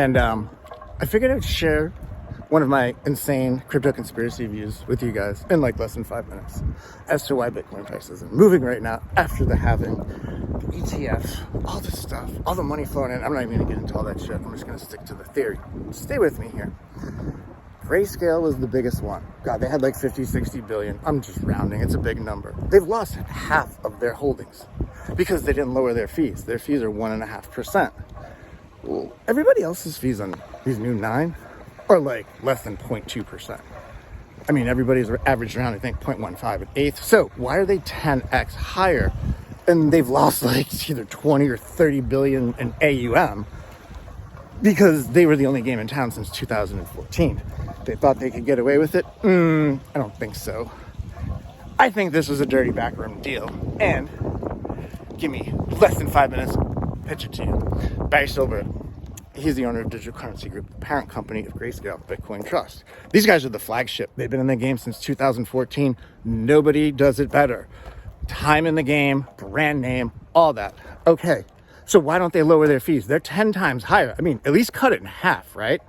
And I figured I'd share one of my insane crypto conspiracy views with you guys in like less than 5 minutes as to why Bitcoin prices are moving right now after the halving, the ETF, all this stuff, all the money flowing in. I'm not even going to get into all that shit. I'm just going to stick to the theory. Stay with me here. Grayscale was the biggest one. God, they had like 50, 60 billion. I'm just rounding. It's a big number. They've lost half of their holdings because they didn't lower their fees. Their fees are 1.5%. Well, everybody else's fees on these new 9 are like less than 0.2%. I mean, everybody's averaged around, I think, 0.15 an eighth. So why are they 10x higher? And they've lost like either 20 or 30 billion in AUM because they were the only game in town since 2014. They thought they could get away with it? I don't think so. I think this was a dirty backroom deal. And give me less than 5 minutes, pitch it to you. Barry Silbert, he's the owner of Digital Currency Group, the parent company of Grayscale Bitcoin Trust. These guys are the flagship. They've been in the game since 2014. Nobody does it better. Time in the game, brand name, all that. Okay, so why don't they lower their fees? They're 10 times higher. I mean, at least cut it in half, right?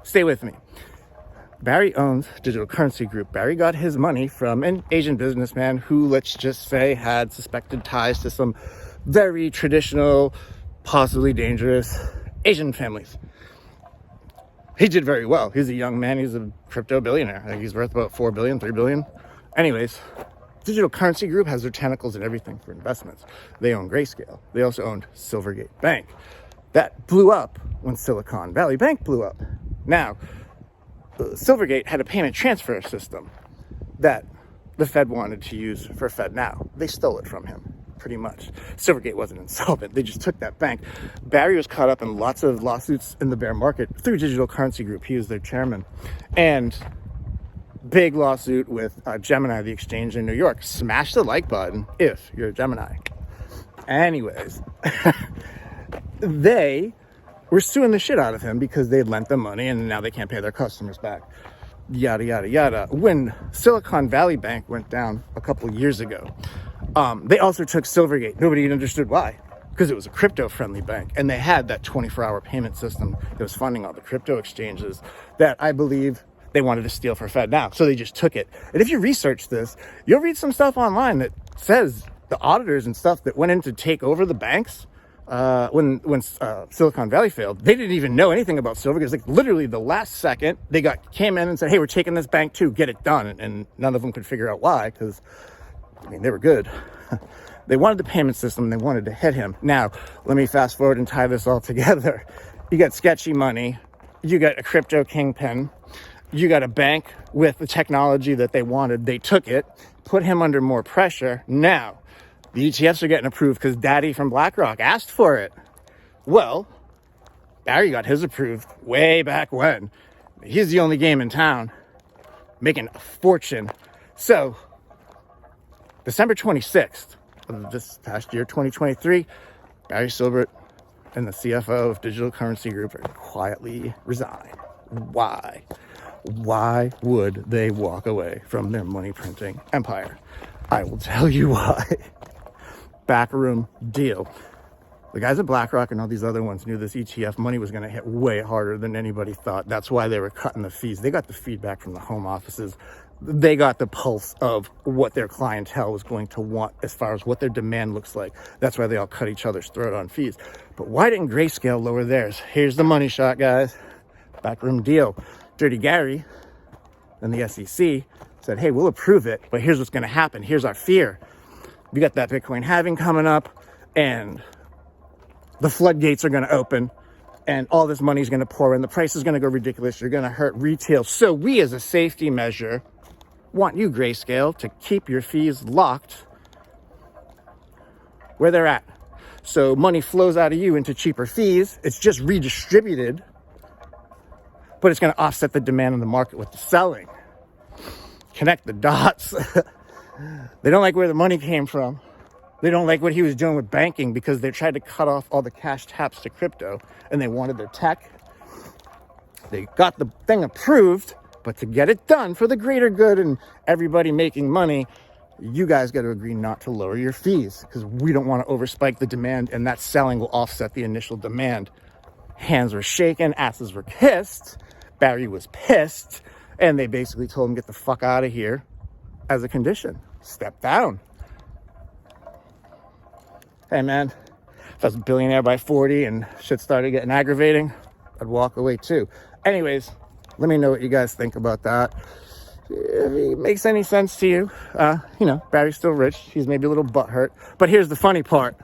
Stay with me. Barry owns Digital Currency Group. Barry got his money from an Asian businessman who, let's just say, had suspected ties to some very traditional, possibly dangerous Asian families. He did very well. He's a young man. He's a crypto billionaire. I think he's worth about 4 billion, 3 billion. Anyways, Digital Currency Group has their tentacles in everything for investments. They own Grayscale. They also owned Silvergate Bank. That blew up when Silicon Valley Bank blew up. Now, Silvergate had a payment transfer system that the Fed wanted to use for FedNow. They stole it from him, pretty much. Silvergate wasn't insolvent. They just took that bank. Barry was caught up in lots of lawsuits in the bear market through Digital Currency Group. He was their chairman. And big lawsuit with Gemini, the exchange in New York. Smash the like button if you're a Gemini. Anyways, they were suing the shit out of him because they had lent them money and now they can't pay their customers back. Yada, yada, yada. When Silicon Valley Bank went down a couple of years ago, they also took Silvergate. Nobody understood why, because it was a crypto-friendly bank. And they had that 24-hour payment system that was funding all the crypto exchanges that I believe they wanted to steal for FedNow. So they just took it. And if you research this, you'll read some stuff online that says the auditors and stuff that went in to take over the banks, when Silicon Valley failed, they didn't even know anything about Silvergate. It was like literally the last second they came in and said, "Hey, we're taking this bank too, get it done." And none of them could figure out why, because I mean, they were good. They wanted the payment system. They wanted to hit him. Now, let me fast forward and tie this all together. You got sketchy money. You got a crypto kingpin. You got a bank with the technology that they wanted. They took it, put him under more pressure. Now, the ETFs are getting approved because Daddy from BlackRock asked for it. Well, Barry got his approved way back when. He's the only game in town, making a fortune. So, December 26th of this past year, 2023, Barry Silbert and the CFO of Digital Currency Group are quietly resign. Why? Why would they walk away from their money printing empire? I will tell you why. Backroom deal. The guys at BlackRock and all these other ones knew this ETF money was going to hit way harder than anybody thought. That's why they were cutting the fees. They got the feedback from the home offices. They got the pulse of what their clientele was going to want as far as what their demand looks like. That's why they all cut each other's throat on fees. But why didn't Grayscale lower theirs? Here's the money shot, guys. Backroom deal. Dirty Gary and the SEC said, "Hey, we'll approve it, but here's what's going to happen. Here's our fear. We got that Bitcoin halving coming up, and the floodgates are going to open, and all this money is going to pour in. The price is going to go ridiculous. You're going to hurt retail. So we, as a safety measure, want you, Grayscale, to keep your fees locked where they're at. So money flows out of you into cheaper fees. It's just redistributed, but it's going to offset the demand in the market with the selling." Connect the dots. They don't like where the money came from. They don't like what he was doing with banking because they tried to cut off all the cash taps to crypto and they wanted their tech. They got the thing approved, but to get it done for the greater good and everybody making money, you guys got to agree not to lower your fees because we don't want to overspike the demand, and that selling will offset the initial demand. Hands were shaking, asses were kissed. Barry was pissed, and they basically told him, get the fuck out of here as a condition. Step down. Hey man, if I was a billionaire by 40 and shit started getting aggravating, I'd walk away too. Anyways, let me know what you guys think about that. If it makes any sense to you. You know, Barry's still rich. He's maybe a little butthurt. But here's the funny part.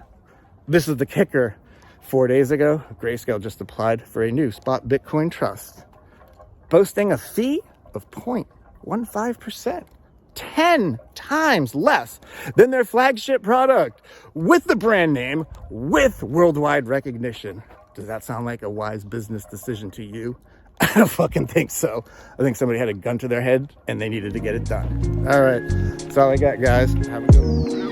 This is the kicker. 4 days ago, Grayscale just applied for a new spot Bitcoin trust, boasting a fee of 0.15%. 10 times less than their flagship product, with the brand name, with worldwide recognition. Does that sound like a wise business decision to you? I don't fucking think so. I think somebody had a gun to their head and they needed to get it done. All right, that's all I got, guys. Have a good one.